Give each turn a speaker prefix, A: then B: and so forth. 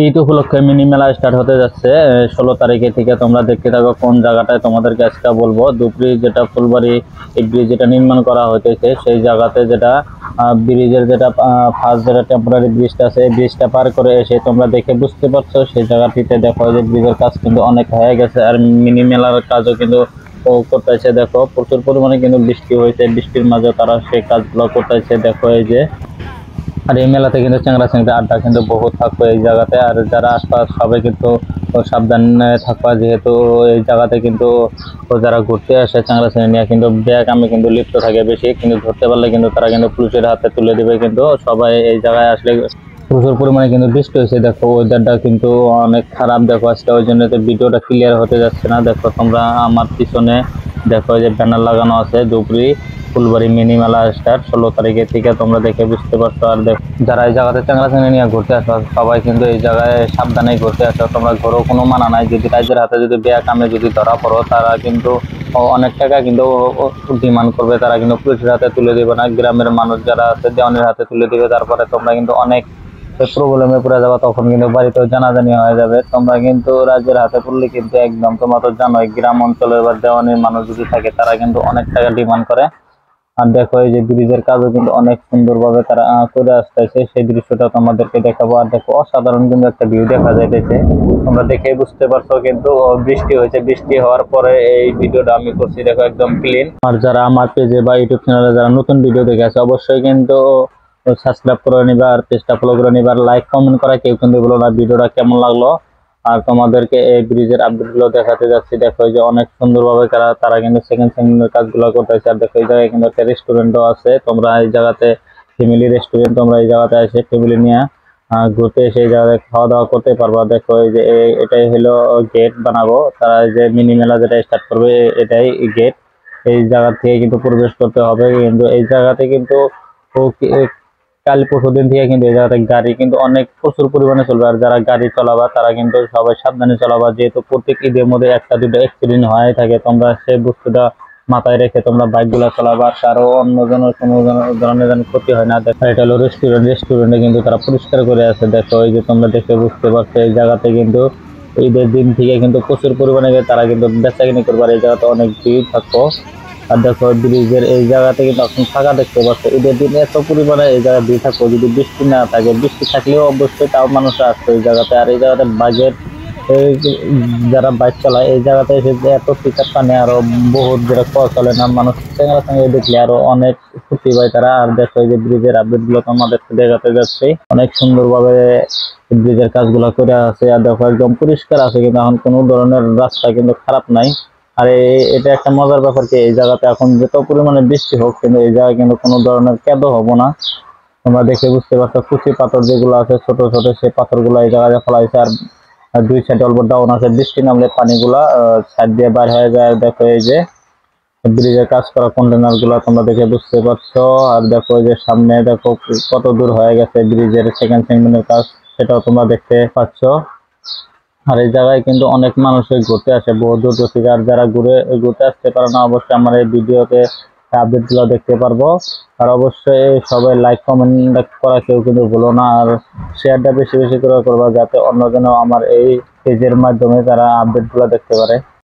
A: ঈদ উপলক্ষে মিনি মেলা স্টার্ট হতে যাচ্ছে 16 তারিখে থেকে। তোমরা দেখতে থাকো কোন জায়গাটায় তোমাদেরকে আজকে বলবো। দুপুরি যেটা ফুলবাড়ি এই ব্রিজ যেটা নির্মাণ করা হইতেছে সেই জায়গাতে যেটা ব্রিজের যেটা ফার্স্ট যেটা টেম্পোরারি ব্রিজটা আছে এই ব্রিজটা পার করে এসে তোমরা দেখে বুঝতে পারছো সেই জায়গাটিতে দেখো যে ব্রিজের কাজ কিন্তু অনেক হয়ে গেছে আর মিনি মেলার কাজও কিন্তু করতেছে। দেখো প্রচুর পরিমাণে কিন্তু বৃষ্টি হয়েছে, বৃষ্টির মাঝে তারা সেই কাজগুলো করতেছে। দেখো এই যে আর এই মেলাতে কিন্তু চ্যাংড়া চ্যাংড়া আড্ডা কিন্তু বহুত থাকবে এই জায়গাতে। আর যারা আশপাশ সবাই কিন্তু সাবধানে থাকবা, যেহেতু এই জায়গাতে কিন্তু যারা ঘুরতে আসে চ্যাংড়া চ্যাংড়া নিয়ে কিন্তু ব্যাগ আমি কিন্তু লিপ্ত থাকে বেশি, কিন্তু ধরতে পারলে কিন্তু তারা কিন্তু পুলিশের হাতে তুলে দেবে। কিন্তু সবাই এই জায়গায় আসলে প্রচুর পরিমাণে কিন্তু বৃষ্টি হয়েছে। দেখো ওয়েদারটা কিন্তু অনেক খারাপ দেখো আজকে, ওই জন্য তো ভিডিওটা ক্লিয়ার হতে যাচ্ছে না। দেখো তোমরা আমার পিছনে দেখো যে ব্যানার লাগানো আছে দুপুরি ফুলবাড়ি মিনি মেলা স্টার্ট 16 তারিখে থেকে। তোমরা দেখে বুঝতে পারছো। আর দেখো যারা এই জায়গাতে চ্যাংড়া চ্যাংড়া নিয়ে ঘুরতে আসো সবাই কিন্তু এই জায়গায় সাবধানে ঘুরতে আসো। তোমরা ঘরেও কোনো মানা নাই, যদি রাজ্যের হাতে যদি বেয়া কামে যদি ধরা পড়ো তারা কিন্তু অনেক টাকা কিন্তু ডিমান্ড করবে, তারা কিন্তু পুলিশের হাতে তুলে দেবে না, গ্রামের মানুষ যারা আছে দেওয়ানের হাতে তুলে দিবে। তারপরে তোমরা কিন্তু অনেক প্রবলেমে পড়ে যাবে, তখন কিন্তু বাড়িতেও জানাজানি হয়ে যাবে। তোমরা কিন্তু রাজ্যের হাতে পড়লে কিন্তু একদম তোমরা তো জানোই গ্রাম অঞ্চলের বা দেওয়ানের মানুষ যদি থাকে তারা কিন্তু অনেক টাকা ডিমান্ড করে। আর দেখো এই যে ব্রিজের কাজও কিন্তু অনেক সুন্দরভাবে তারা করে আসতেছে, সেই দৃশ্যটা তোমাদেরকে দেখাবো। আর দেখো অসাধারণ কিন্তু একটা ভিউ দেখা যাইতেছে, তোমরা দেখে বুঝতে পারছো। কিন্তু বৃষ্টি হয়েছে, বৃষ্টি হওয়ার পরে এই ভিডিওটা আমি করছি দেখো একদম ক্লিন। আর যারা আমার পেজে বা ইউটিউব চ্যানেলে যারা নতুন ভিডিও দেখে আছে অবশ্যই কিন্তু সাবস্ক্রাইব করে নিবা আর পেজটা ফলো করে নিবা, লাইক কমেন্ট করা কেউ কিন্তু বলো না ভিডিওটা কেমন লাগলো। আর তোমাদেরকে এই ব্রিজের আপডেট গুলো দেখাতে যাচ্ছি। দেখো যে অনেক সুন্দরভাবে তারা কিন্তু সেকেন্ড সেকেন্ডের কাজগুলো করতেছে। আর দেখো এই জায়গায় কিন্তু একটা রেস্টুরেন্টও আছে, তোমরা এই জায়গাতে ফ্যামিলি রেস্টুরেন্ট, তোমরা এই জায়গাতে এসে ফ্যামিলি নিয়ে ঘুরতে এসে এই জায়গায় খাওয়া দাওয়া করতে পারবা। দেখো এই যে এটাই হলো গেট বানাবো, তারা যে মিনি মেলা যেটা স্টার্ট করবে এটাই গেট। এই জায়গা থেকে কিন্তু প্রবেশ করতে হবে, কিন্তু এই জায়গাতে কিন্তু কাল পরশুদিন থেকে কিন্তু এই জায়গাতে গাড়ি কিন্তু অনেক প্রচুর পরিমাণে চলবে। আর যারা গাড়ি চালাবা তারা কিন্তু সবাই সাবধানে চালাবা, যেহেতু প্রত্যেক ঈদের মধ্যে একটা দুটো অ্যাক্সিডেন্ট হয়ে থাকে। তোমরা সেই বস্তুটা মাথায় রেখে তোমরা বাইক গুলা চালাবা, কারো অন্যজনের কোনো ধরনের যেন ক্ষতি হয় না। দেখো এটা হলো রেস্টুরেন্ট, রেস্টুরেন্টে কিন্তু তারা পরিষ্কার করে আছে। দেখো এই যে তোমরা দেখে বুঝতে পারছো এই জায়গাতে কিন্তু ঈদের দিন থেকে কিন্তু প্রচুর পরিমাণে তারা কিন্তু বেচাকিনি করবে। আর এই জায়গাতে অনেক ভিড় থাকবো। আর দেখো ব্রিজের এই জায়গাতে কিন্তু এখন ফাঁকা দেখতে পাচ্ছ, ঈদের দিনে এত পরিমাণে এই জায়গায় ভিড় থাকবো। যদি বৃষ্টি না থাকে, বৃষ্টি থাকলেও অবশ্যই তাও মানুষরা আসতো এই জায়গাতে। আর এই জায়গাতে বাগের যারা বাইক চালায় এই জায়গাতে এসে এত পিকআপ টানে, আরো বহুত যেটা চলে না মানুষ চ্যাংড়া সঙ্গে দেখলে আরো অনেক খুশি পায় তারা। আর দেখো এই যে ব্রিজের আপডেট গুলো তোমাদের দেখাতে যাচ্ছে, অনেক সুন্দরভাবে ব্রিজের কাজগুলো করে আছে। আর দেখো একদম পরিষ্কার আছে, কিন্তু এখন কোনো ধরনের রাস্তা কিন্তু খারাপ নাই। আর এটা একটা মজার ব্যাপার কি এই জায়গাতে এখন যত পরিমাণে বৃষ্টি হোক কিন্তু এই জায়গায় কিন্তু কোনো ধরনের কেদো হবো না। তোমরা দেখে বুঝতে পারছো কুচি পাথর যেগুলো আছে ছোট ছোট সেই পাথরগুলো এই জায়গায় ফেলাইছে। আর দুই সাইডে অল্প ডাউন আছে, বৃষ্টি নামলে পানিগুলা সাইড দিয়ে বাইর হয়ে যায়। দেখো এই যে ব্রিজের কাজ করা কন্টেনার গুলা তোমরা দেখে বুঝতে পারছো। আর দেখো এই যে সামনে দেখো কত দূর হয়ে গেছে ব্রিজের সেকেন্ড সেগমেন্টের কাজ, সেটাও তোমরা দেখতে পাচ্ছ। আর এই জায়গায় কিন্তু অনেক মানুষই ঘুরতে আসে বহু দূর দূর থেকে। আর যারা ঘুরতে আসতে পারে না অবশ্যই আমার এই ভিডিওতে আপডেট গুলো দেখতে পারবো। আর অবশ্যই সবাই লাইক কমেন্ট করা কেউ কিন্তু ভুলো না, আর শেয়ারটা বেশি বেশি করে করবা যাতে অন্যজনও আমার এই পেজের মাধ্যমে তারা আপডেট গুলো দেখতে পারে।